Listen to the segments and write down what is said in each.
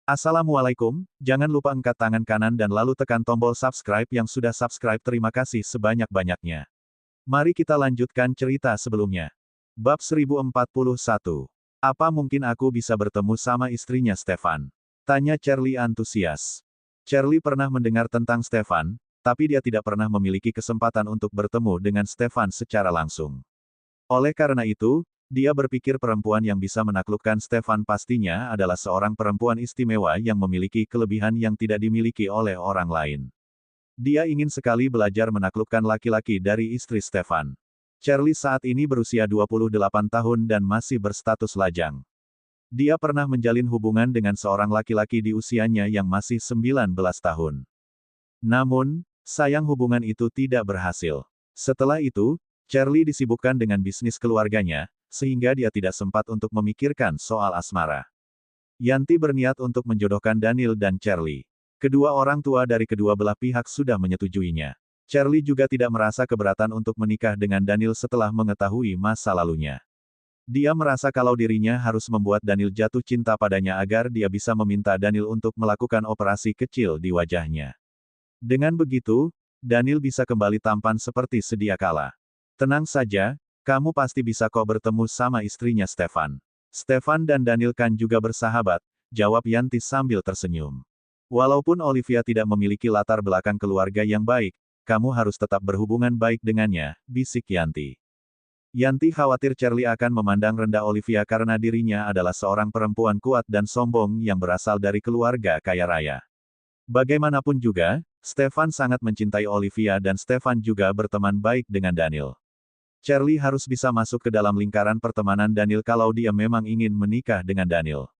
Assalamualaikum, jangan lupa angkat tangan kanan dan lalu tekan tombol subscribe yang sudah subscribe. Terima kasih sebanyak-banyaknya. Mari kita lanjutkan cerita sebelumnya. Bab 1041. Apa mungkin aku bisa bertemu sama istrinya Stefan? Tanya Charlie antusias. Charlie pernah mendengar tentang Stefan, tapi dia tidak pernah memiliki kesempatan untuk bertemu dengan Stefan secara langsung. Oleh karena itu, dia berpikir perempuan yang bisa menaklukkan Stefan pastinya adalah seorang perempuan istimewa yang memiliki kelebihan yang tidak dimiliki oleh orang lain. Dia ingin sekali belajar menaklukkan laki-laki dari istri Stefan. Charlie saat ini berusia 28 tahun dan masih berstatus lajang. Dia pernah menjalin hubungan dengan seorang laki-laki di usianya yang masih 19 tahun. Namun, sayang hubungan itu tidak berhasil. Setelah itu, Charlie disibukkan dengan bisnis keluarganya, sehingga dia tidak sempat untuk memikirkan soal asmara. Yanti berniat untuk menjodohkan Daniel dan Charlie. Kedua orang tua dari kedua belah pihak sudah menyetujuinya. Charlie juga tidak merasa keberatan untuk menikah dengan Daniel setelah mengetahui masa lalunya. Dia merasa kalau dirinya harus membuat Daniel jatuh cinta padanya agar dia bisa meminta Daniel untuk melakukan operasi kecil di wajahnya. Dengan begitu, Daniel bisa kembali tampan seperti sedia kala. Tenang saja, kamu pasti bisa kok bertemu sama istrinya Stefan. Stefan dan Daniel kan juga bersahabat, jawab Yanti sambil tersenyum. Walaupun Olivia tidak memiliki latar belakang keluarga yang baik, kamu harus tetap berhubungan baik dengannya, bisik Yanti. Yanti khawatir Charlie akan memandang rendah Olivia karena dirinya adalah seorang perempuan kuat dan sombong yang berasal dari keluarga kaya raya. Bagaimanapun juga, Stefan sangat mencintai Olivia dan Stefan juga berteman baik dengan Daniel. Charlie harus bisa masuk ke dalam lingkaran pertemanan Daniel kalau dia memang ingin menikah dengan Daniel.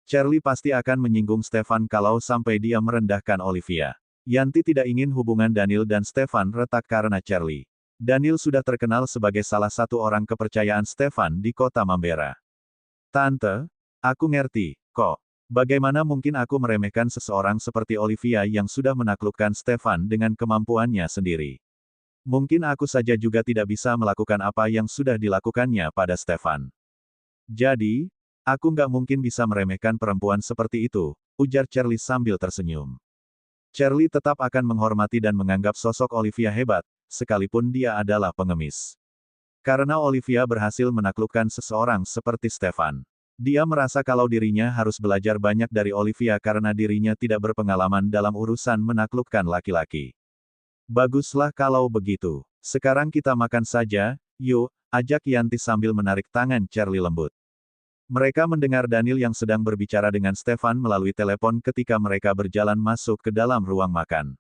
Charlie pasti akan menyinggung Stefan kalau sampai dia merendahkan Olivia. Yanti tidak ingin hubungan Daniel dan Stefan retak karena Charlie. Daniel sudah terkenal sebagai salah satu orang kepercayaan Stefan di kota Mambera. Tante, aku ngerti, kok. Bagaimana mungkin aku meremehkan seseorang seperti Olivia yang sudah menaklukkan Stefan dengan kemampuannya sendiri? Mungkin aku saja juga tidak bisa melakukan apa yang sudah dilakukannya pada Stefan. Jadi, aku nggak mungkin bisa meremehkan perempuan seperti itu, ujar Charlie sambil tersenyum. Charlie tetap akan menghormati dan menganggap sosok Olivia hebat, sekalipun dia adalah pengemis. Karena Olivia berhasil menaklukkan seseorang seperti Stefan. Dia merasa kalau dirinya harus belajar banyak dari Olivia karena dirinya tidak berpengalaman dalam urusan menaklukkan laki-laki. Baguslah kalau begitu. Sekarang kita makan saja, yuk, ajak Yanti sambil menarik tangan Charlie lembut. Mereka mendengar Daniel yang sedang berbicara dengan Stefan melalui telepon ketika mereka berjalan masuk ke dalam ruang makan.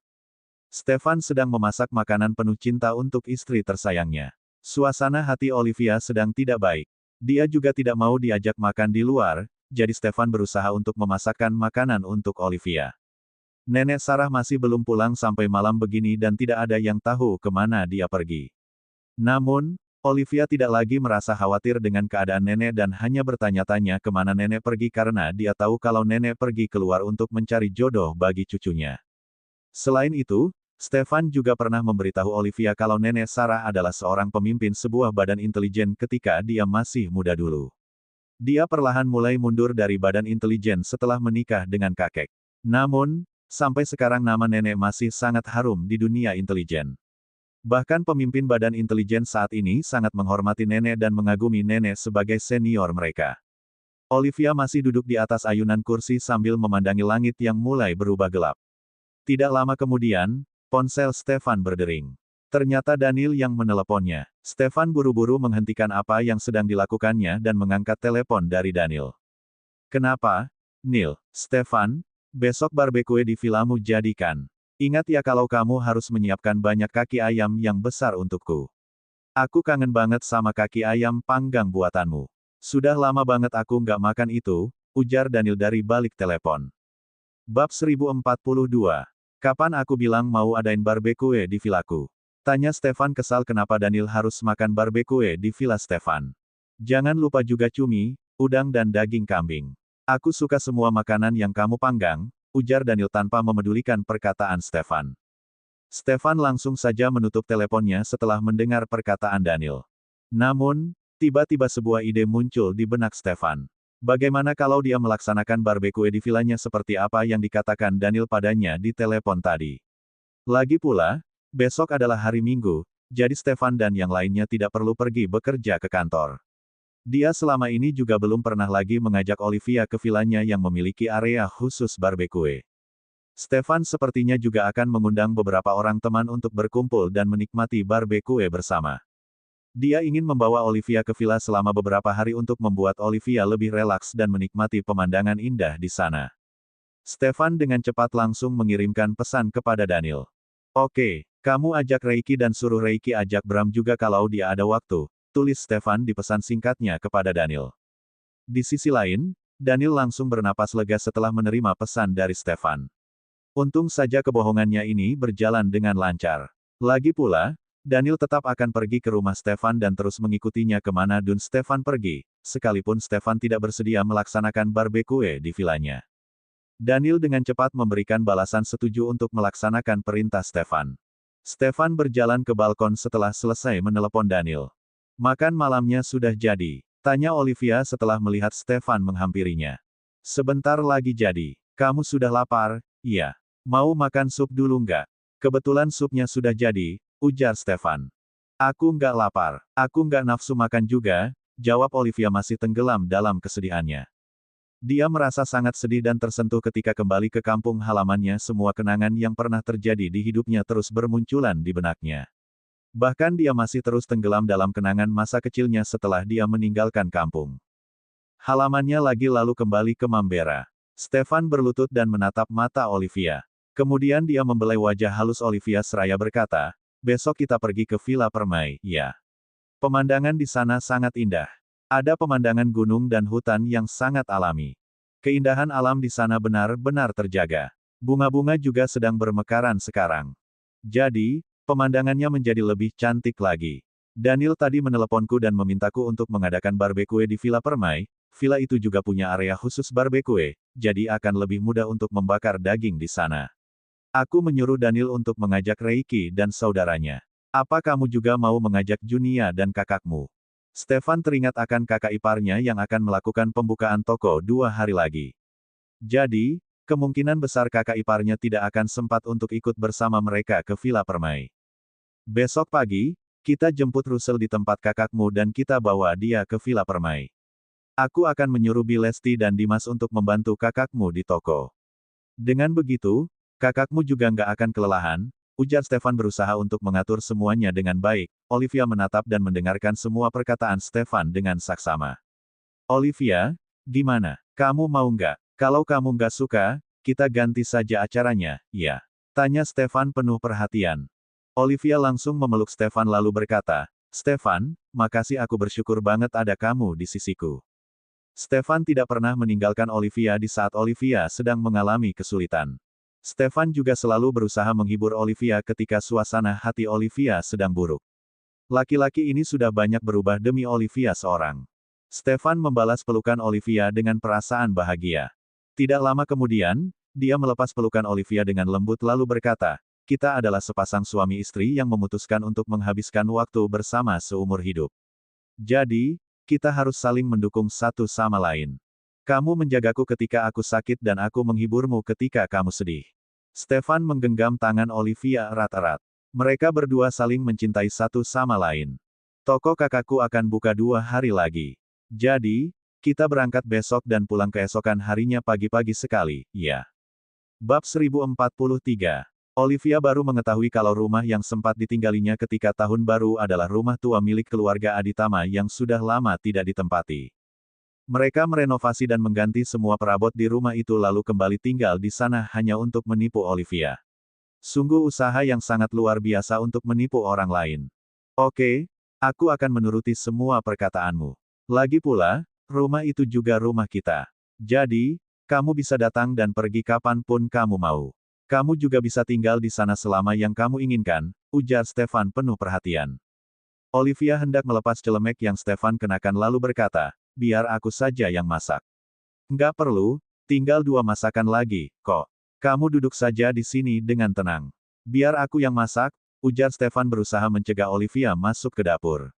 Stefan sedang memasak makanan penuh cinta untuk istri tersayangnya. Suasana hati Olivia sedang tidak baik. Dia juga tidak mau diajak makan di luar, jadi Stefan berusaha untuk memasakkan makanan untuk Olivia. Nenek Sarah masih belum pulang sampai malam begini dan tidak ada yang tahu kemana dia pergi. Namun, Olivia tidak lagi merasa khawatir dengan keadaan nenek dan hanya bertanya-tanya kemana nenek pergi karena dia tahu kalau nenek pergi keluar untuk mencari jodoh bagi cucunya. Selain itu, Stefan juga pernah memberitahu Olivia kalau nenek Sarah adalah seorang pemimpin sebuah badan intelijen ketika dia masih muda dulu. Dia perlahan mulai mundur dari badan intelijen setelah menikah dengan kakek. Namun, sampai sekarang nama nenek masih sangat harum di dunia intelijen. Bahkan pemimpin badan intelijen saat ini sangat menghormati nenek dan mengagumi nenek sebagai senior mereka. Olivia masih duduk di atas ayunan kursi sambil memandangi langit yang mulai berubah gelap. Tidak lama kemudian, ponsel Stefan berdering. Ternyata Daniel yang meneleponnya. Stefan buru-buru menghentikan apa yang sedang dilakukannya dan mengangkat telepon dari Daniel. Kenapa, Neil? Stefan? Besok barbekue di vilamu jadikan. Ingat ya kalau kamu harus menyiapkan banyak kaki ayam yang besar untukku. Aku kangen banget sama kaki ayam panggang buatanmu. Sudah lama banget aku nggak makan itu, ujar Daniel dari balik telepon. Bab 1042. Kapan aku bilang mau adain barbekue di vilaku? Tanya Stefan kesal kenapa Daniel harus makan barbekue di villa Stefan. Jangan lupa juga cumi, udang dan daging kambing. Aku suka semua makanan yang kamu panggang, ujar Daniel tanpa memedulikan perkataan Stefan. Stefan langsung saja menutup teleponnya setelah mendengar perkataan Daniel. Namun, tiba-tiba sebuah ide muncul di benak Stefan. Bagaimana kalau dia melaksanakan barbecue di vilanya seperti apa yang dikatakan Daniel padanya di telepon tadi? Lagi pula, besok adalah hari Minggu, jadi Stefan dan yang lainnya tidak perlu pergi bekerja ke kantor. Dia selama ini juga belum pernah lagi mengajak Olivia ke vilanya yang memiliki area khusus barbecue. Stefan sepertinya juga akan mengundang beberapa orang teman untuk berkumpul dan menikmati barbecue bersama. Dia ingin membawa Olivia ke villa selama beberapa hari untuk membuat Olivia lebih relaks dan menikmati pemandangan indah di sana. Stefan dengan cepat langsung mengirimkan pesan kepada Daniel. Oke, kamu ajak Reiki dan suruh Reiki ajak Bram juga kalau dia ada waktu, tulis Stefan di pesan singkatnya kepada Daniel. Di sisi lain, Daniel langsung bernapas lega setelah menerima pesan dari Stefan. Untung saja kebohongannya ini berjalan dengan lancar. Lagi pula, Daniel tetap akan pergi ke rumah Stefan dan terus mengikutinya kemana Dun Stefan pergi, sekalipun Stefan tidak bersedia melaksanakan barbecue di vilanya. Daniel dengan cepat memberikan balasan setuju untuk melaksanakan perintah Stefan. Stefan berjalan ke balkon setelah selesai menelepon Daniel. Makan malamnya sudah jadi, tanya Olivia setelah melihat Stefan menghampirinya. Sebentar lagi jadi. Kamu sudah lapar? Iya. Mau makan sup dulu nggak? Kebetulan supnya sudah jadi, ujar Stefan. Aku nggak lapar. Aku nggak nafsu makan juga, jawab Olivia masih tenggelam dalam kesedihannya. Dia merasa sangat sedih dan tersentuh ketika kembali ke kampung halamannya. Semua kenangan yang pernah terjadi di hidupnya terus bermunculan di benaknya. Bahkan dia masih terus tenggelam dalam kenangan masa kecilnya setelah dia meninggalkan kampung. Halamannya lagi lalu kembali ke Mambera. Stefan berlutut dan menatap mata Olivia. Kemudian dia membelai wajah halus Olivia seraya berkata, besok kita pergi ke Villa Permai, ya. Pemandangan di sana sangat indah. Ada pemandangan gunung dan hutan yang sangat alami. Keindahan alam di sana benar-benar terjaga. Bunga-bunga juga sedang bermekaran sekarang. Jadi, pemandangannya menjadi lebih cantik lagi. Daniel tadi meneleponku dan memintaku untuk mengadakan barbecue di Villa Permai. Villa itu juga punya area khusus barbecue, jadi akan lebih mudah untuk membakar daging di sana. Aku menyuruh Daniel untuk mengajak Reiki dan saudaranya. Apa kamu juga mau mengajak Junia dan kakakmu? Stefan teringat akan kakak iparnya yang akan melakukan pembukaan toko 2 hari lagi. Jadi, kemungkinan besar kakak iparnya tidak akan sempat untuk ikut bersama mereka ke Villa Permai. Besok pagi, kita jemput Russell di tempat kakakmu dan kita bawa dia ke Villa Permai. Aku akan menyuruh Bilesti dan Dimas untuk membantu kakakmu di toko. Dengan begitu, kakakmu juga nggak akan kelelahan, ujar Stefan berusaha untuk mengatur semuanya dengan baik. Olivia menatap dan mendengarkan semua perkataan Stefan dengan saksama. Olivia, gimana? Kamu mau nggak? Kalau kamu nggak suka, kita ganti saja acaranya, ya. Tanya Stefan penuh perhatian. Olivia langsung memeluk Stefan lalu berkata, Stefan, makasih aku bersyukur banget ada kamu di sisiku. Stefan tidak pernah meninggalkan Olivia di saat Olivia sedang mengalami kesulitan. Stefan juga selalu berusaha menghibur Olivia ketika suasana hati Olivia sedang buruk. Laki-laki ini sudah banyak berubah demi Olivia seorang. Stefan membalas pelukan Olivia dengan perasaan bahagia. Tidak lama kemudian, dia melepas pelukan Olivia dengan lembut lalu berkata, kita adalah sepasang suami istri yang memutuskan untuk menghabiskan waktu bersama seumur hidup. Jadi, kita harus saling mendukung satu sama lain. Kamu menjagaku ketika aku sakit dan aku menghiburmu ketika kamu sedih. Stefan menggenggam tangan Olivia erat-erat. Mereka berdua saling mencintai satu sama lain. Toko kakakku akan buka 2 hari lagi. Jadi, kita berangkat besok dan pulang keesokan harinya pagi-pagi sekali, ya. Bab 1043. Olivia baru mengetahui kalau rumah yang sempat ditinggalinya ketika tahun baru adalah rumah tua milik keluarga Aditama yang sudah lama tidak ditempati. Mereka merenovasi dan mengganti semua perabot di rumah itu lalu kembali tinggal di sana hanya untuk menipu Olivia. Sungguh usaha yang sangat luar biasa untuk menipu orang lain. Oke, aku akan menuruti semua perkataanmu. Lagi pula, rumah itu juga rumah kita. Jadi, kamu bisa datang dan pergi kapanpun kamu mau. Kamu juga bisa tinggal di sana selama yang kamu inginkan, ujar Stefan penuh perhatian. Olivia hendak melepas celemek yang Stefan kenakan lalu berkata, biar aku saja yang masak. Nggak perlu, tinggal 2 masakan lagi, kok. Kamu duduk saja di sini dengan tenang. Biar aku yang masak, ujar Stefan berusaha mencegah Olivia masuk ke dapur.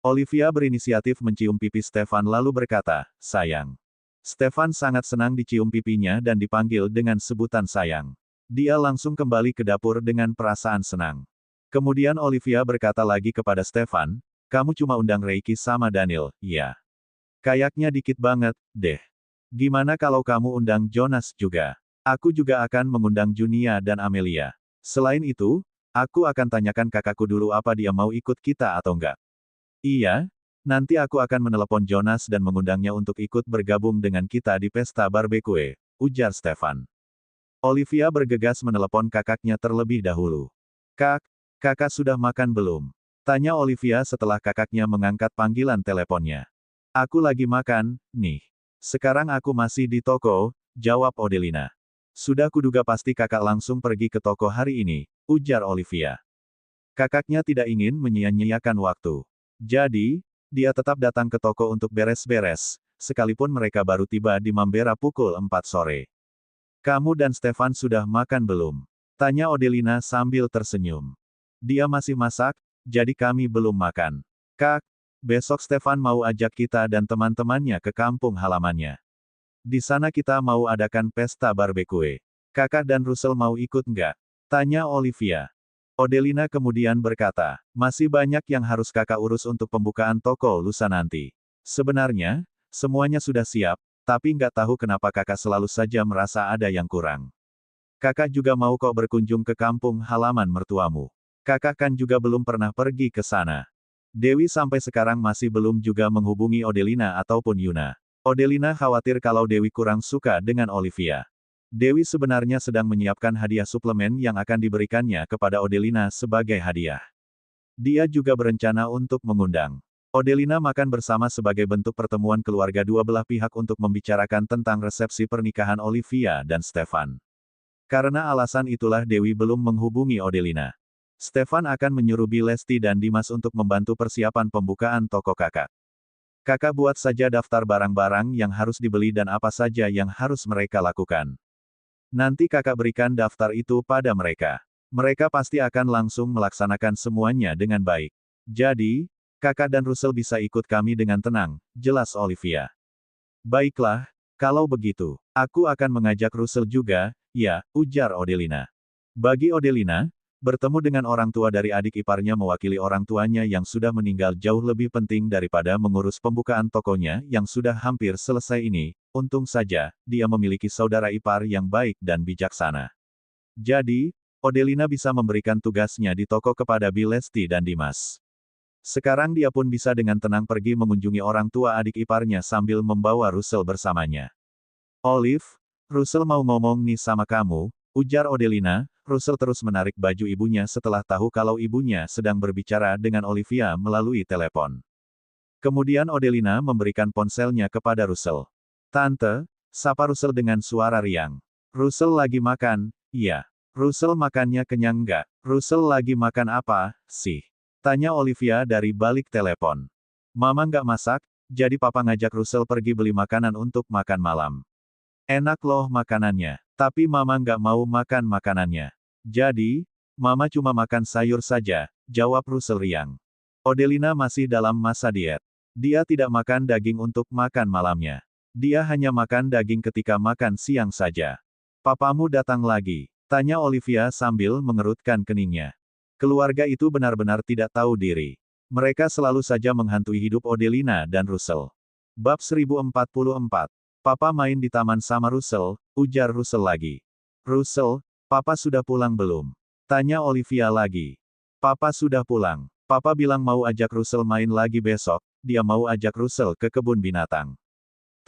Olivia berinisiatif mencium pipi Stefan lalu berkata, sayang. Stefan sangat senang dicium pipinya dan dipanggil dengan sebutan sayang. Dia langsung kembali ke dapur dengan perasaan senang. Kemudian Olivia berkata lagi kepada Stefan, kamu cuma undang Reiki sama Daniel, ya? Kayaknya dikit banget, deh. Gimana kalau kamu undang Jonas juga? Aku juga akan mengundang Junia dan Amelia. Selain itu, aku akan tanyakan kakakku dulu apa dia mau ikut kita atau enggak. Iya, nanti aku akan menelepon Jonas dan mengundangnya untuk ikut bergabung dengan kita di pesta barbecue, ujar Stefan. Olivia bergegas menelepon kakaknya terlebih dahulu. Kak, kakak sudah makan belum? Tanya Olivia setelah kakaknya mengangkat panggilan teleponnya. Aku lagi makan, nih. Sekarang aku masih di toko, jawab Odelina. Sudah kuduga pasti kakak langsung pergi ke toko hari ini, ujar Olivia. Kakaknya tidak ingin menyia-nyiakan waktu. Jadi, dia tetap datang ke toko untuk beres-beres, sekalipun mereka baru tiba di Mambera pukul 4 sore. Kamu dan Stefan sudah makan belum? Tanya Odelina sambil tersenyum. Dia masih masak, jadi kami belum makan. Kak, besok Stefan mau ajak kita dan teman-temannya ke kampung halamannya. Di sana kita mau adakan pesta barbecue. Kakak dan Russell mau ikut nggak? Tanya Olivia. Odelina kemudian berkata, masih banyak yang harus kakak urus untuk pembukaan toko lusa nanti. Sebenarnya, semuanya sudah siap, tapi nggak tahu kenapa kakak selalu saja merasa ada yang kurang. Kakak juga mau kok berkunjung ke kampung halaman mertuamu. Kakak kan juga belum pernah pergi ke sana. Dewi sampai sekarang masih belum juga menghubungi Odelina ataupun Yuna. Odelina khawatir kalau Dewi kurang suka dengan Olivia. Dewi sebenarnya sedang menyiapkan hadiah suplemen yang akan diberikannya kepada Odelina sebagai hadiah. Dia juga berencana untuk mengundang Odelina makan bersama sebagai bentuk pertemuan keluarga dua belah pihak untuk membicarakan tentang resepsi pernikahan Olivia dan Stefan. Karena alasan itulah Dewi belum menghubungi Odelina. Stefan akan menyuruh Lesti dan Dimas untuk membantu persiapan pembukaan toko kakak. Kakak buat saja daftar barang-barang yang harus dibeli dan apa saja yang harus mereka lakukan. Nanti kakak berikan daftar itu pada mereka. Mereka pasti akan langsung melaksanakan semuanya dengan baik. Jadi, kakak dan Russell bisa ikut kami dengan tenang, jelas Olivia. Baiklah, kalau begitu, aku akan mengajak Russell juga, ya, ujar Odelina. Bagi Odelina, bertemu dengan orang tua dari adik iparnya mewakili orang tuanya yang sudah meninggal jauh lebih penting daripada mengurus pembukaan tokonya yang sudah hampir selesai ini. Untung saja, dia memiliki saudara ipar yang baik dan bijaksana. Jadi, Odelina bisa memberikan tugasnya di toko kepada Lesti dan Dimas. Sekarang dia pun bisa dengan tenang pergi mengunjungi orang tua adik iparnya sambil membawa Russell bersamanya. Olive, Russell mau ngomong nih sama kamu, ujar Odelina. Russell terus menarik baju ibunya setelah tahu kalau ibunya sedang berbicara dengan Olivia melalui telepon. Kemudian Odelina memberikan ponselnya kepada Russell. Tante, sapa Russell dengan suara riang. Russell lagi makan, iya. Russell makannya kenyang nggak? Russell lagi makan apa, sih? Tanya Olivia dari balik telepon. Mama nggak masak, jadi papa ngajak Russell pergi beli makanan untuk makan malam. Enak loh makanannya, tapi mama nggak mau makan makanannya. Jadi, mama cuma makan sayur saja, jawab Russell riang. Odelina masih dalam masa diet. Dia tidak makan daging untuk makan malamnya. Dia hanya makan daging ketika makan siang saja. Papamu datang lagi, tanya Olivia sambil mengerutkan keningnya. Keluarga itu benar-benar tidak tahu diri. Mereka selalu saja menghantui hidup Odelina dan Russell. Bab 1044. Papa main di taman sama Russell, ujar Russell lagi. Russell, papa sudah pulang belum? Tanya Olivia lagi. Papa sudah pulang. Papa bilang mau ajak Russell main lagi besok, dia mau ajak Russell ke kebun binatang.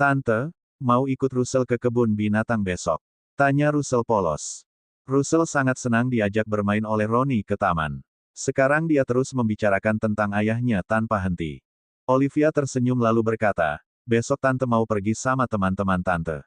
Tante, mau ikut Russell ke kebun binatang besok? Tanya Russell polos. Russell sangat senang diajak bermain oleh Ronnie ke taman. Sekarang dia terus membicarakan tentang ayahnya tanpa henti. Olivia tersenyum lalu berkata, besok tante mau pergi sama teman-teman tante.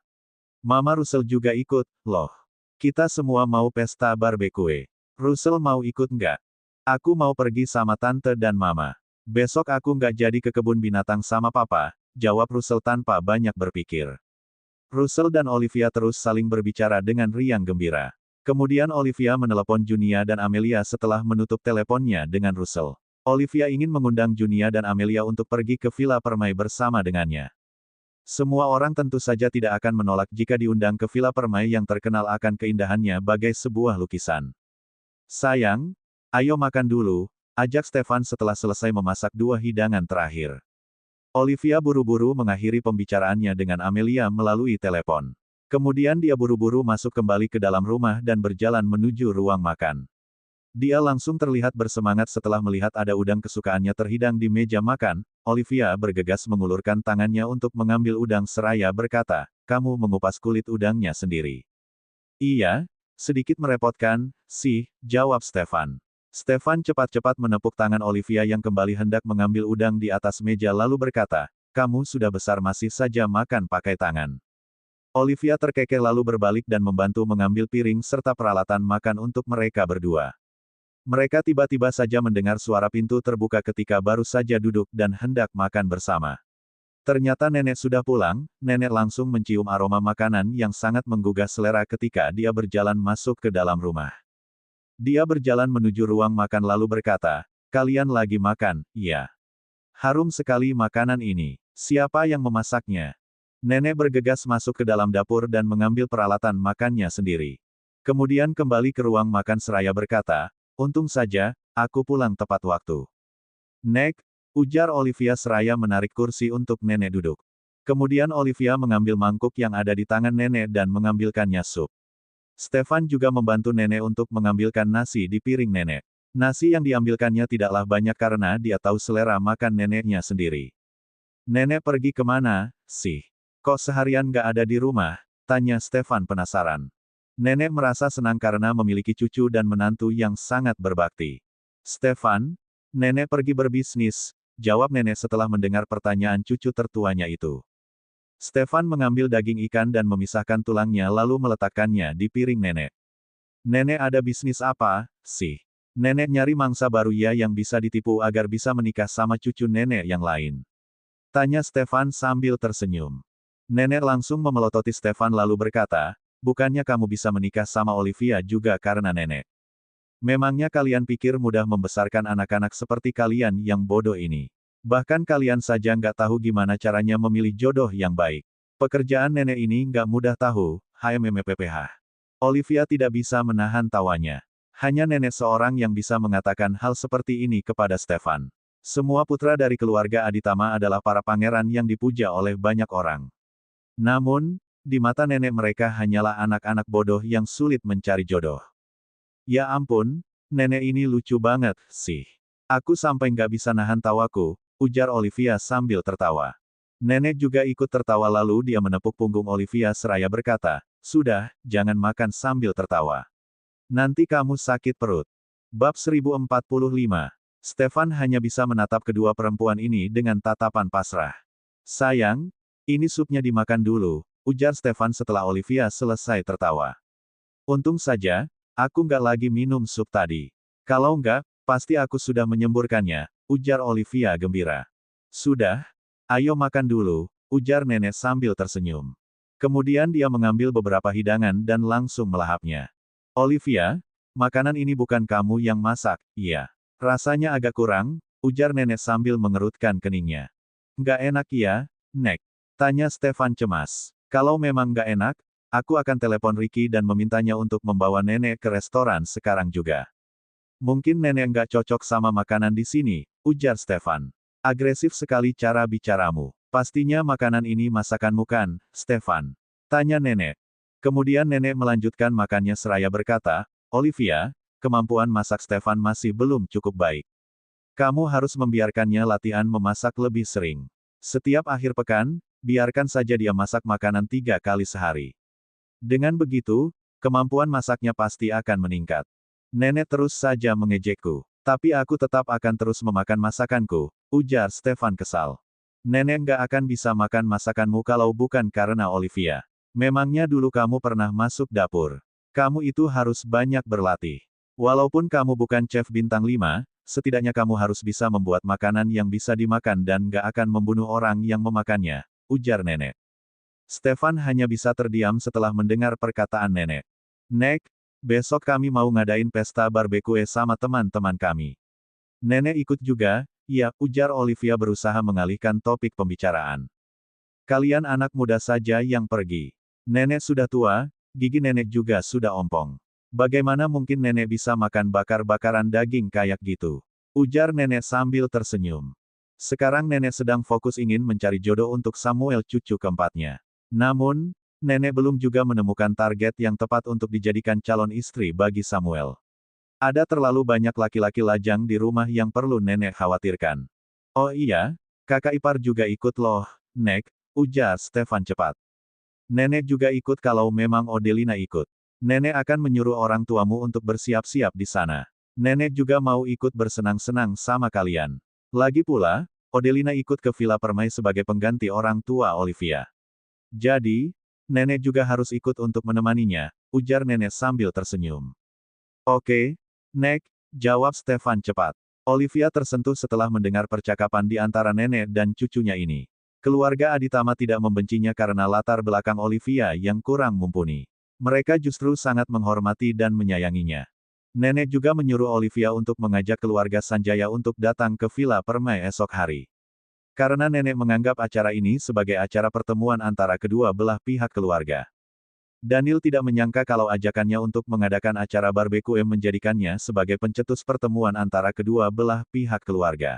Mama Russell juga ikut, loh. Kita semua mau pesta barbecue. Russell mau ikut nggak? Aku mau pergi sama tante dan mama. Besok aku nggak jadi ke kebun binatang sama papa, jawab Russell tanpa banyak berpikir. Russell dan Olivia terus saling berbicara dengan riang gembira. Kemudian Olivia menelepon Junia dan Amelia setelah menutup teleponnya dengan Russell. Olivia ingin mengundang Junia dan Amelia untuk pergi ke Villa Permai bersama dengannya. Semua orang tentu saja tidak akan menolak jika diundang ke villa permai yang terkenal akan keindahannya bagai sebuah lukisan. Sayang, ayo makan dulu, ajak Stefan setelah selesai memasak dua hidangan terakhir. Olivia buru-buru mengakhiri pembicaraannya dengan Amelia melalui telepon. Kemudian dia buru-buru masuk kembali ke dalam rumah dan berjalan menuju ruang makan. Dia langsung terlihat bersemangat setelah melihat ada udang kesukaannya terhidang di meja makan. Olivia bergegas mengulurkan tangannya untuk mengambil udang seraya berkata, "Kamu mengupas kulit udangnya sendiri." "Iya, sedikit merepotkan, sih," jawab Stefan. Stefan cepat-cepat menepuk tangan Olivia yang kembali hendak mengambil udang di atas meja lalu berkata, "Kamu sudah besar masih saja makan pakai tangan." Olivia terkekeh lalu berbalik dan membantu mengambil piring serta peralatan makan untuk mereka berdua. Mereka tiba-tiba saja mendengar suara pintu terbuka ketika baru saja duduk dan hendak makan bersama. Ternyata nenek sudah pulang, nenek langsung mencium aroma makanan yang sangat menggugah selera ketika dia berjalan masuk ke dalam rumah. Dia berjalan menuju ruang makan lalu berkata, "Kalian lagi makan, iya? Harum sekali makanan ini. Siapa yang memasaknya?" Nenek bergegas masuk ke dalam dapur dan mengambil peralatan makannya sendiri. Kemudian kembali ke ruang makan seraya berkata, "Untung saja, aku pulang tepat waktu." "Nek," ujar Olivia seraya menarik kursi untuk nenek duduk. Kemudian Olivia mengambil mangkuk yang ada di tangan nenek dan mengambilkannya sup. Stefan juga membantu nenek untuk mengambilkan nasi di piring nenek. Nasi yang diambilkannya tidaklah banyak karena dia tahu selera makan neneknya sendiri. "Nenek pergi kemana, sih? Kok seharian gak ada di rumah?" tanya Stefan penasaran. Nenek merasa senang karena memiliki cucu dan menantu yang sangat berbakti. "Stefan, nenek pergi berbisnis," jawab nenek setelah mendengar pertanyaan cucu tertuanya itu. Stefan mengambil daging ikan dan memisahkan tulangnya lalu meletakkannya di piring nenek. "Nenek ada bisnis apa, sih?" "Nenek nyari mangsa baru ya yang bisa ditipu agar bisa menikah sama cucu nenek yang lain," tanya Stefan sambil tersenyum. Nenek langsung memelototi Stefan lalu berkata, "Bukannya kamu bisa menikah sama Olivia juga karena nenek? Memangnya kalian pikir mudah membesarkan anak-anak seperti kalian yang bodoh ini? Bahkan kalian saja nggak tahu gimana caranya memilih jodoh yang baik. Pekerjaan nenek ini nggak mudah tahu, HMMPPH." Olivia tidak bisa menahan tawanya. Hanya nenek seorang yang bisa mengatakan hal seperti ini kepada Stefan. Semua putra dari keluarga Aditama adalah para pangeran yang dipuja oleh banyak orang. Namun, di mata nenek mereka hanyalah anak-anak bodoh yang sulit mencari jodoh. "Ya ampun, nenek ini lucu banget, sih. Aku sampai nggak bisa nahan tawaku," ujar Olivia sambil tertawa. Nenek juga ikut tertawa lalu dia menepuk punggung Olivia seraya berkata, "Sudah, jangan makan sambil tertawa. Nanti kamu sakit perut." Bab 1045. Stefan hanya bisa menatap kedua perempuan ini dengan tatapan pasrah. "Sayang, ini supnya dimakan dulu," ujar Stefan setelah Olivia selesai tertawa. "Untung saja, aku nggak lagi minum sup tadi. Kalau nggak, pasti aku sudah menyemburkannya," ujar Olivia gembira. "Sudah, ayo makan dulu," ujar nenek sambil tersenyum. Kemudian dia mengambil beberapa hidangan dan langsung melahapnya. "Olivia, makanan ini bukan kamu yang masak, iya? Rasanya agak kurang," ujar nenek sambil mengerutkan keningnya. "Nggak enak ya, Nek?" tanya Stefan cemas. "Kalau memang nggak enak, aku akan telepon Ricky dan memintanya untuk membawa nenek ke restoran sekarang juga." "Mungkin nenek nggak cocok sama makanan di sini," ujar Stefan. "Agresif sekali cara bicaramu. Pastinya makanan ini masakanmu kan, Stefan?" tanya nenek. Kemudian nenek melanjutkan makannya seraya berkata, "Olivia, kemampuan masak Stefan masih belum cukup baik. Kamu harus membiarkannya latihan memasak lebih sering. Setiap akhir pekan, biarkan saja dia masak makanan 3 kali sehari. Dengan begitu, kemampuan masaknya pasti akan meningkat." "Nenek terus saja mengejekku. Tapi aku tetap akan terus memakan masakanku," ujar Stefan kesal. "Nenek nggak akan bisa makan masakanmu kalau bukan karena Olivia. Memangnya dulu kamu pernah masuk dapur? Kamu itu harus banyak berlatih. Walaupun kamu bukan chef bintang 5, setidaknya kamu harus bisa membuat makanan yang bisa dimakan dan nggak akan membunuh orang yang memakannya," ujar nenek. Stefan hanya bisa terdiam setelah mendengar perkataan nenek. "Nek, besok kami mau ngadain pesta barbecue sama teman-teman kami." "Nenek ikut juga, ya," ujar Olivia berusaha mengalihkan topik pembicaraan. Kalian anak muda saja yang pergi. Nenek sudah tua, gigi nenek juga sudah ompong. Bagaimana mungkin nenek bisa makan bakar-bakaran daging kayak gitu? Ujar nenek sambil tersenyum. Sekarang nenek sedang fokus ingin mencari jodoh untuk Samuel cucu keempatnya. Namun, nenek belum juga menemukan target yang tepat untuk dijadikan calon istri bagi Samuel. Ada terlalu banyak laki-laki lajang di rumah yang perlu nenek khawatirkan. Oh iya, kakak ipar juga ikut loh, Nek, ujar Stefan cepat. Nenek juga ikut kalau memang Odelina ikut. Nenek akan menyuruh orang tuamu untuk bersiap-siap di sana. Nenek juga mau ikut bersenang-senang sama kalian. Lagi pula, Odelina ikut ke Villa Permai sebagai pengganti orang tua Olivia. Jadi, nenek juga harus ikut untuk menemaninya, ujar nenek sambil tersenyum. Oke, Nek, jawab Stefan cepat. Olivia tersentuh setelah mendengar percakapan di antara nenek dan cucunya ini. Keluarga Aditama tidak membencinya karena latar belakang Olivia yang kurang mumpuni. Mereka justru sangat menghormati dan menyayanginya. Nenek juga menyuruh Olivia untuk mengajak keluarga Sanjaya untuk datang ke Villa Permai esok hari. Karena nenek menganggap acara ini sebagai acara pertemuan antara kedua belah pihak keluarga. Daniel tidak menyangka kalau ajakannya untuk mengadakan acara barbecue menjadikannya sebagai pencetus pertemuan antara kedua belah pihak keluarga.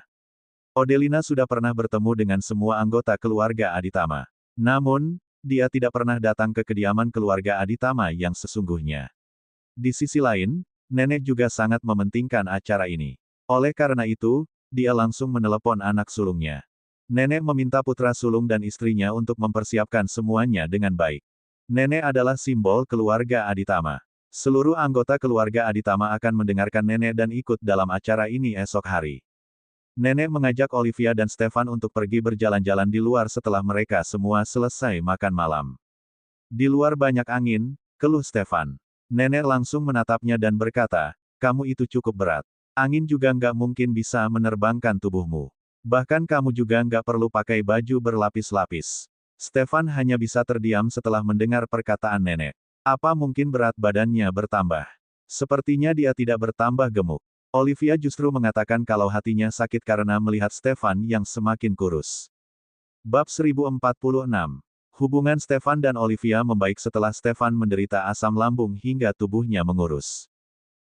Odelina sudah pernah bertemu dengan semua anggota keluarga Aditama. Namun, dia tidak pernah datang ke kediaman keluarga Aditama yang sesungguhnya. Di sisi lain, nenek juga sangat mementingkan acara ini. Oleh karena itu, dia langsung menelepon anak sulungnya. Nenek meminta putra sulung dan istrinya untuk mempersiapkan semuanya dengan baik. Nenek adalah simbol keluarga Aditama. Seluruh anggota keluarga Aditama akan mendengarkan nenek dan ikut dalam acara ini esok hari. Nenek mengajak Olivia dan Stefan untuk pergi berjalan-jalan di luar setelah mereka semua selesai makan malam. Di luar banyak angin, keluh Stefan. Nenek langsung menatapnya dan berkata, kamu itu cukup berat. Angin juga nggak mungkin bisa menerbangkan tubuhmu. Bahkan kamu juga nggak perlu pakai baju berlapis-lapis. Stefan hanya bisa terdiam setelah mendengar perkataan nenek. Apa mungkin berat badannya bertambah? Sepertinya dia tidak bertambah gemuk. Olivia justru mengatakan kalau hatinya sakit karena melihat Stefan yang semakin kurus. Bab 1046. Hubungan Stefan dan Olivia membaik setelah Stefan menderita asam lambung hingga tubuhnya mengurus.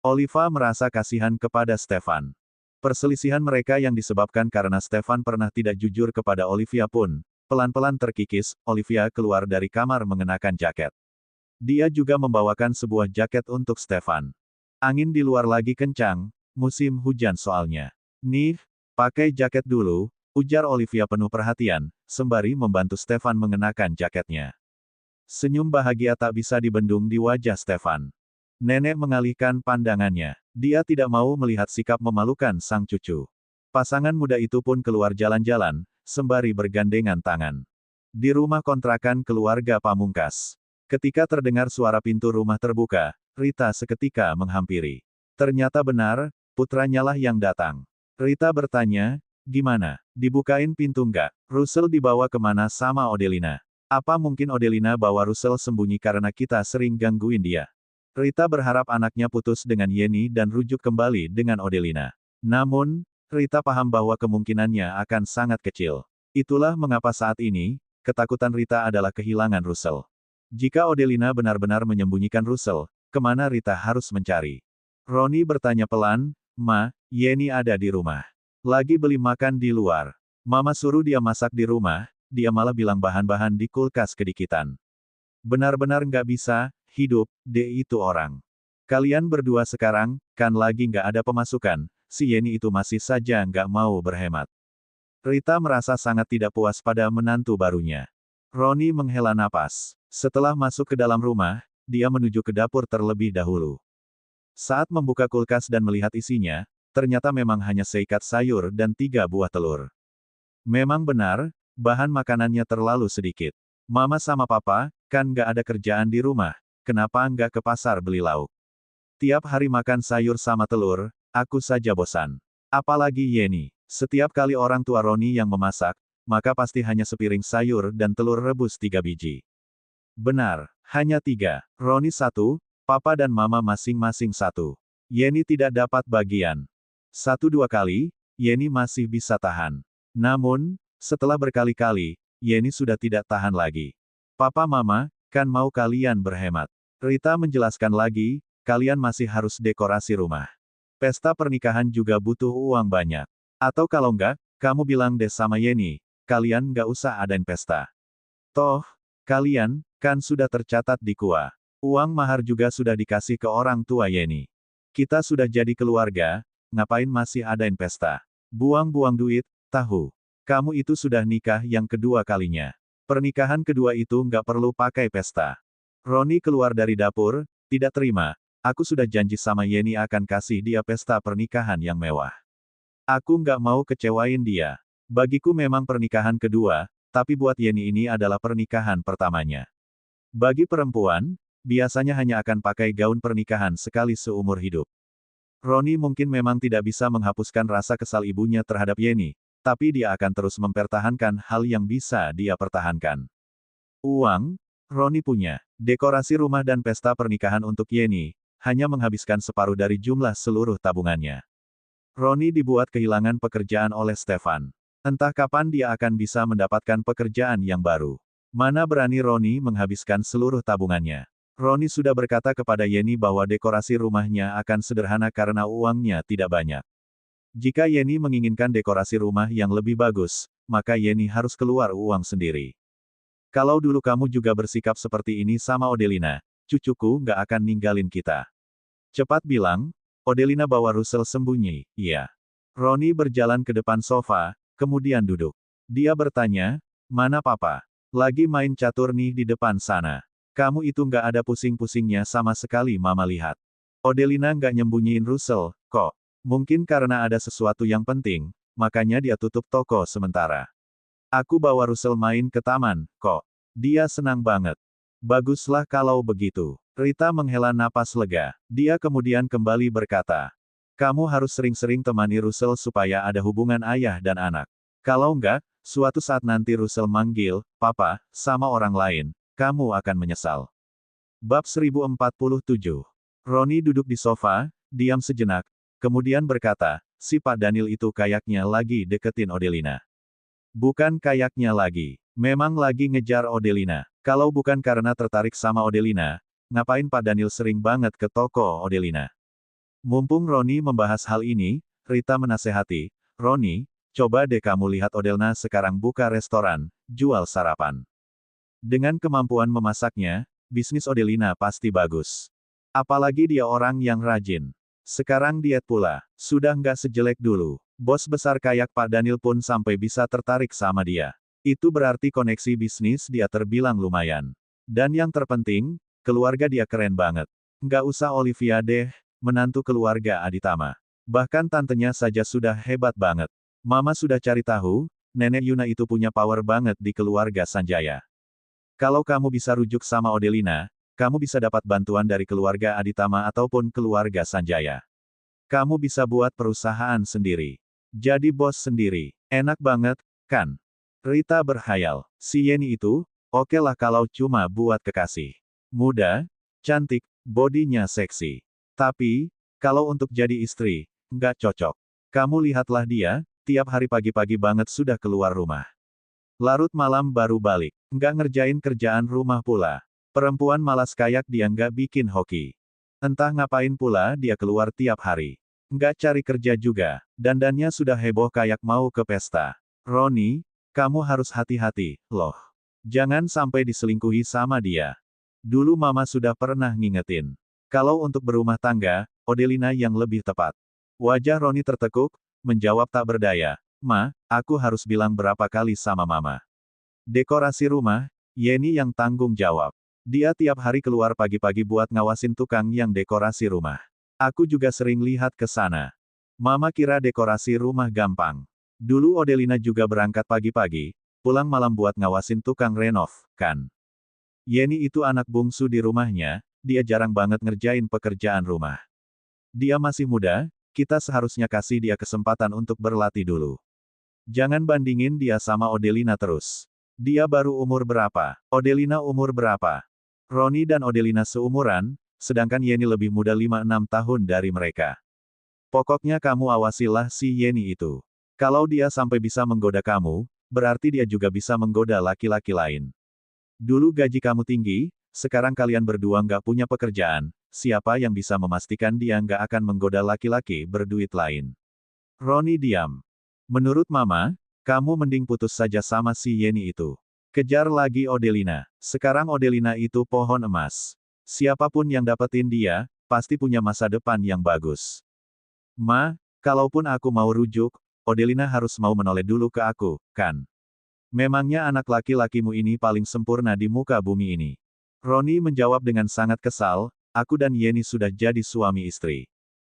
Olivia merasa kasihan kepada Stefan. Perselisihan mereka yang disebabkan karena Stefan pernah tidak jujur kepada Olivia pun, pelan-pelan terkikis. Olivia keluar dari kamar mengenakan jaket. Dia juga membawakan sebuah jaket untuk Stefan. Angin di luar lagi kencang. Musim hujan soalnya. Nih, pakai jaket dulu, ujar Olivia penuh perhatian, sembari membantu Stefan mengenakan jaketnya. Senyum bahagia tak bisa dibendung di wajah Stefan. Nenek mengalihkan pandangannya. Dia tidak mau melihat sikap memalukan sang cucu. Pasangan muda itu pun keluar jalan-jalan, sembari bergandengan tangan. Di rumah kontrakan keluarga Pamungkas. Ketika terdengar suara pintu rumah terbuka, Rita seketika menghampiri. Ternyata benar, putranya lah yang datang. Rita bertanya, gimana? Dibukain pintu nggak? Russell dibawa kemana sama Odelina? Apa mungkin Odelina bawa Russell sembunyi karena kita sering gangguin dia? Rita berharap anaknya putus dengan Yeni dan rujuk kembali dengan Odelina. Namun, Rita paham bahwa kemungkinannya akan sangat kecil. Itulah mengapa saat ini, ketakutan Rita adalah kehilangan Russell. Jika Odelina benar-benar menyembunyikan Russell, kemana Rita harus mencari? Roni bertanya pelan, Ma, Yeni ada di rumah. Lagi beli makan di luar. Mama suruh dia masak di rumah, dia malah bilang bahan-bahan di kulkas kedikitan. Benar-benar nggak bisa, hidup, deh itu orang. Kalian berdua sekarang, kan lagi nggak ada pemasukan, si Yeni itu masih saja nggak mau berhemat. Rita merasa sangat tidak puas pada menantu barunya. Roni menghela napas. Setelah masuk ke dalam rumah, dia menuju ke dapur terlebih dahulu. Saat membuka kulkas dan melihat isinya, ternyata memang hanya seikat sayur dan 3 buah telur. Memang benar, bahan makanannya terlalu sedikit. Mama sama papa, kan nggak ada kerjaan di rumah, kenapa nggak ke pasar beli lauk? Tiap hari makan sayur sama telur, aku saja bosan. Apalagi Yeni. Setiap kali orang tua Roni yang memasak, maka pasti hanya sepiring sayur dan telur rebus 3 biji. Benar, hanya 3. Roni 1, Papa dan Mama masing-masing 1. Yeni tidak dapat bagian. 1-2 kali, Yeni masih bisa tahan. Namun, setelah berkali-kali, Yeni sudah tidak tahan lagi. Papa Mama, kan mau kalian berhemat. Rita menjelaskan lagi, kalian masih harus dekorasi rumah. Pesta pernikahan juga butuh uang banyak. Atau kalau enggak, kamu bilang deh sama Yeni, kalian nggak usah adain pesta. Toh, kalian, kan sudah tercatat di KUA. Uang mahar juga sudah dikasih ke orang tua Yeni. Kita sudah jadi keluarga, ngapain masih adain pesta? Buang-buang duit, tahu. Kamu itu sudah nikah yang kedua kalinya. Pernikahan kedua itu nggak perlu pakai pesta. Roni keluar dari dapur, tidak terima. Aku sudah janji sama Yeni akan kasih dia pesta pernikahan yang mewah. Aku nggak mau kecewain dia. Bagiku memang pernikahan kedua, tapi buat Yeni ini adalah pernikahan pertamanya. Bagi perempuan, biasanya hanya akan pakai gaun pernikahan sekali seumur hidup. Roni mungkin memang tidak bisa menghapuskan rasa kesal ibunya terhadap Yeni, tapi dia akan terus mempertahankan hal yang bisa dia pertahankan. Uang, Roni punya. Dekorasi rumah dan pesta pernikahan untuk Yeni, hanya menghabiskan separuh dari jumlah seluruh tabungannya. Roni dibuat kehilangan pekerjaan oleh Stefan. Entah kapan dia akan bisa mendapatkan pekerjaan yang baru. Mana berani Roni menghabiskan seluruh tabungannya. Roni sudah berkata kepada Yeni bahwa dekorasi rumahnya akan sederhana karena uangnya tidak banyak. Jika Yeni menginginkan dekorasi rumah yang lebih bagus, maka Yeni harus keluar uang sendiri. Kalau dulu kamu juga bersikap seperti ini sama Odelina, cucuku nggak akan ninggalin kita. Cepat bilang, Odelina bawa Russell sembunyi, iya. Roni berjalan ke depan sofa, kemudian duduk. Dia bertanya, mana papa? Lagi main catur nih di depan sana. Kamu itu nggak ada pusing-pusingnya sama sekali mama lihat. Odelina nggak nyembunyiin Russell, kok. Mungkin karena ada sesuatu yang penting, makanya dia tutup toko sementara. Aku bawa Russell main ke taman, kok. Dia senang banget. Baguslah kalau begitu. Rita menghela napas lega. Dia kemudian kembali berkata, kamu harus sering-sering temani Russell supaya ada hubungan ayah dan anak. Kalau enggak, suatu saat nanti Russell manggil, Papa, sama orang lain, kamu akan menyesal. Bab 1047. Roni duduk di sofa, diam sejenak, kemudian berkata, si Pak Daniel itu kayaknya lagi deketin Odelina. Bukan kayaknya lagi. Memang lagi ngejar Odelina. Kalau bukan karena tertarik sama Odelina, ngapain Pak Daniel sering banget ke toko Odelina? Mumpung Roni membahas hal ini, Rita menasehati, Roni, coba deh kamu lihat Odelina sekarang buka restoran, jual sarapan. Dengan kemampuan memasaknya, bisnis Odelina pasti bagus. Apalagi dia orang yang rajin. Sekarang diet pula, sudah nggak sejelek dulu. Bos besar kayak Pak Daniel pun sampai bisa tertarik sama dia. Itu berarti koneksi bisnis dia terbilang lumayan. Dan yang terpenting, keluarga dia keren banget. Nggak usah Olivia deh, menantu keluarga Aditama. Bahkan tantenya saja sudah hebat banget. Mama sudah cari tahu, nenek Yuna itu punya power banget di keluarga Sanjaya. Kalau kamu bisa rujuk sama Odelina, kamu bisa dapat bantuan dari keluarga Aditama ataupun keluarga Sanjaya. Kamu bisa buat perusahaan sendiri. Jadi bos sendiri. Enak banget, kan? Rita berhayal. Si Yeni itu, oke lah kalau cuma buat kekasih. Muda, cantik, bodinya seksi. Tapi, kalau untuk jadi istri, nggak cocok. Kamu lihatlah dia, tiap hari pagi-pagi banget sudah keluar rumah. Larut malam baru balik. Nggak ngerjain kerjaan rumah pula. Perempuan malas kayak dia nggak bikin hoki. Entah ngapain pula dia keluar tiap hari. Nggak cari kerja juga, dandannya sudah heboh kayak mau ke pesta. Roni, kamu harus hati-hati, loh. Jangan sampai diselingkuhi sama dia. Dulu mama sudah pernah ngingetin. Kalau untuk berumah tangga, Odelina yang lebih tepat. Wajah Roni tertekuk, menjawab tak berdaya. Ma, aku harus bilang berapa kali sama mama. Dekorasi rumah, Yeni yang tanggung jawab. Dia tiap hari keluar pagi-pagi buat ngawasin tukang yang dekorasi rumah. Aku juga sering lihat ke sana. Mama kira dekorasi rumah gampang. Dulu Odelina juga berangkat pagi-pagi, pulang malam buat ngawasin tukang renov, kan? Yeni itu anak bungsu di rumahnya, dia jarang banget ngerjain pekerjaan rumah. Dia masih muda, kita seharusnya kasih dia kesempatan untuk berlatih dulu. Jangan bandingin dia sama Odelina terus. Dia baru umur berapa? Odelina umur berapa? Roni dan Odelina seumuran, sedangkan Yeni lebih muda 5-6 tahun dari mereka. Pokoknya kamu awasilah si Yeni itu. Kalau dia sampai bisa menggoda kamu, berarti dia juga bisa menggoda laki-laki lain. Dulu gaji kamu tinggi, sekarang kalian berdua nggak punya pekerjaan, siapa yang bisa memastikan dia nggak akan menggoda laki-laki berduit lain? Roni diam. Menurut Mama, kamu mending putus saja sama si Yeni itu. Kejar lagi Odelina. Sekarang Odelina itu pohon emas. Siapapun yang dapetin dia, pasti punya masa depan yang bagus. Ma, kalaupun aku mau rujuk, Odelina harus mau menoleh dulu ke aku, kan? Memangnya anak laki-lakimu ini paling sempurna di muka bumi ini. Roni menjawab dengan sangat kesal, aku dan Yeni sudah jadi suami istri.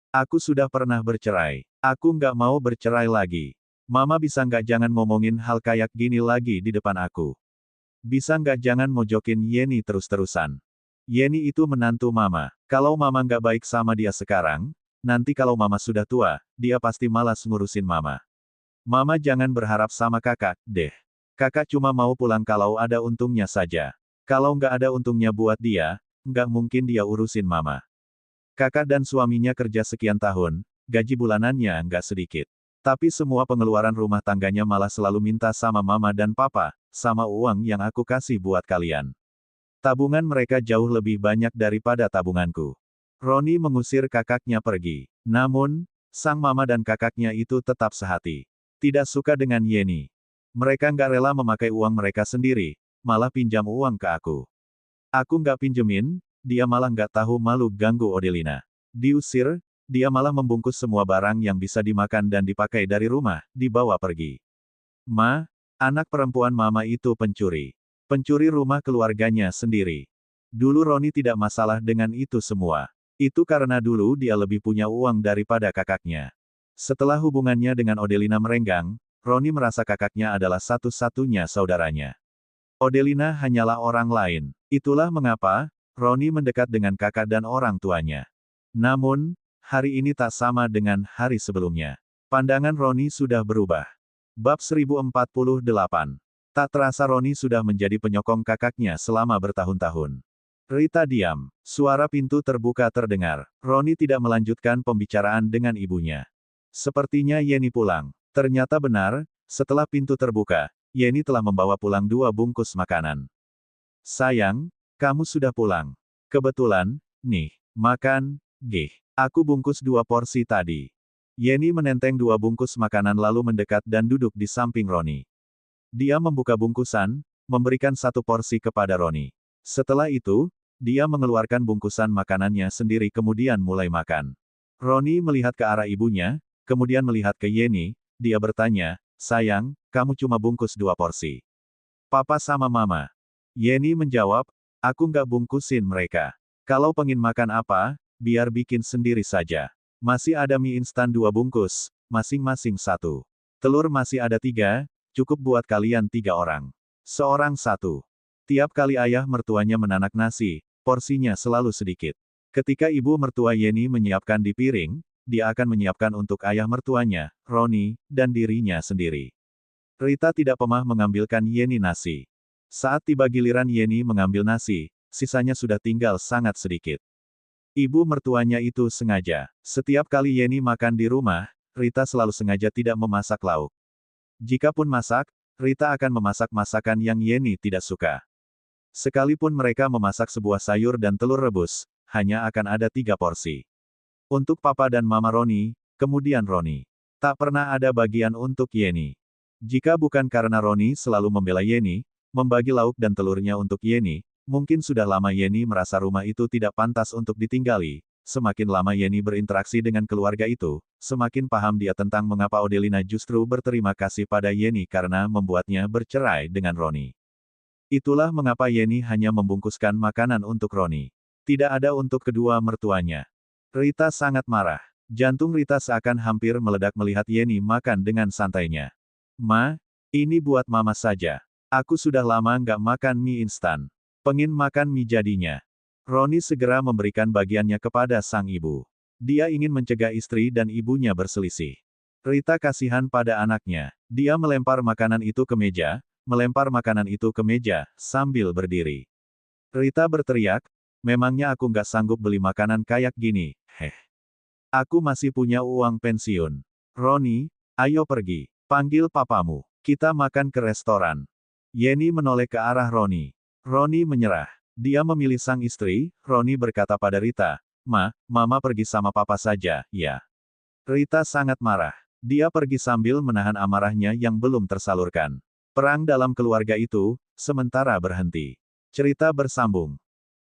Aku sudah pernah bercerai. Aku nggak mau bercerai lagi. Mama bisa nggak jangan ngomongin hal kayak gini lagi di depan aku. Bisa nggak jangan mojokin Yeni terus-terusan. Yeni itu menantu Mama. Kalau Mama nggak baik sama dia sekarang, nanti kalau Mama sudah tua, dia pasti malas ngurusin Mama. Mama jangan berharap sama kakak, deh. Kakak cuma mau pulang kalau ada untungnya saja. Kalau nggak ada untungnya buat dia, nggak mungkin dia urusin Mama. Kakak dan suaminya kerja sekian tahun, gaji bulanannya nggak sedikit. Tapi semua pengeluaran rumah tangganya malah selalu minta sama Mama dan Papa, sama uang yang aku kasih buat kalian. Tabungan mereka jauh lebih banyak daripada tabunganku. Roni mengusir kakaknya pergi. Namun, sang Mama dan kakaknya itu tetap sehati. Tidak suka dengan Yeni. Mereka nggak rela memakai uang mereka sendiri, malah pinjam uang ke aku. Aku nggak pinjemin, dia malah nggak tahu malu ganggu Odelina. Diusir, dia malah membungkus semua barang yang bisa dimakan dan dipakai dari rumah, dibawa pergi. Ma, anak perempuan Mama itu pencuri. Pencuri rumah keluarganya sendiri. Dulu Roni tidak masalah dengan itu semua. Itu karena dulu dia lebih punya uang daripada kakaknya. Setelah hubungannya dengan Odelina merenggang, Roni merasa kakaknya adalah satu-satunya saudaranya. Odelina hanyalah orang lain. Itulah mengapa, Roni mendekat dengan kakak dan orang tuanya. Namun, hari ini tak sama dengan hari sebelumnya. Pandangan Roni sudah berubah. Bab 1048. Tak terasa Roni sudah menjadi penyokong kakaknya selama bertahun-tahun. Rita diam. Suara pintu terbuka terdengar. Roni tidak melanjutkan pembicaraan dengan ibunya. Sepertinya Yeni pulang. Ternyata benar, setelah pintu terbuka, Yeni telah membawa pulang 2 bungkus makanan. Sayang, kamu sudah pulang. Kebetulan, nih, makan, gih. Aku bungkus 2 porsi tadi. Yeni menenteng 2 bungkus makanan lalu mendekat dan duduk di samping Roni. Dia membuka bungkusan, memberikan 1 porsi kepada Roni. Setelah itu, dia mengeluarkan bungkusan makanannya sendiri kemudian mulai makan. Roni melihat ke arah ibunya, kemudian melihat ke Yeni, dia bertanya, sayang, kamu cuma bungkus 2 porsi. Papa sama Mama. Yeni menjawab, aku nggak bungkusin mereka. Kalau pengen makan apa, biar bikin sendiri saja. Masih ada mie instan 2 bungkus, masing-masing 1. Telur masih ada 3, cukup buat kalian 3 orang. Seorang 1. Tiap kali ayah mertuanya menanak nasi, porsinya selalu sedikit. Ketika ibu mertua Yeni menyiapkan di piring, dia akan menyiapkan untuk ayah mertuanya, Roni, dan dirinya sendiri. Rita tidak pernah mengambilkan Yeni nasi. Saat tiba giliran Yeni mengambil nasi, sisanya sudah tinggal sangat sedikit. Ibu mertuanya itu sengaja. Setiap kali Yeni makan di rumah, Rita selalu sengaja tidak memasak lauk. Jikapun masak, Rita akan memasak masakan yang Yeni tidak suka. Sekalipun mereka memasak sebuah sayur dan telur rebus, hanya akan ada 3 porsi. Untuk Papa dan Mama Roni, kemudian Roni. Tak pernah ada bagian untuk Yeni. Jika bukan karena Roni selalu membela Yeni, membagi lauk dan telurnya untuk Yeni, mungkin sudah lama Yeni merasa rumah itu tidak pantas untuk ditinggali. Semakin lama Yeni berinteraksi dengan keluarga itu, semakin paham dia tentang mengapa Odelina justru berterima kasih pada Yeni karena membuatnya bercerai dengan Roni. Itulah mengapa Yeni hanya membungkuskan makanan untuk Roni. Tidak ada untuk kedua mertuanya. Rita sangat marah. Jantung Rita seakan hampir meledak melihat Yeni makan dengan santainya. Ma, ini buat Mama saja. Aku sudah lama nggak makan mie instan. Pengen makan mie jadinya. Roni segera memberikan bagiannya kepada sang ibu. Dia ingin mencegah istri dan ibunya berselisih. Rita kasihan pada anaknya. Dia melempar makanan itu ke meja, sambil berdiri. Rita berteriak, memangnya aku nggak sanggup beli makanan kayak gini, heh. Aku masih punya uang pensiun. Roni, ayo pergi. Panggil papamu. Kita makan ke restoran. Yenny menoleh ke arah Roni. Roni menyerah. Dia memilih sang istri. Roni berkata pada Rita, Mama pergi sama papa saja, ya. Rita sangat marah. Dia pergi sambil menahan amarahnya yang belum tersalurkan. Perang dalam keluarga itu, sementara berhenti. Cerita bersambung.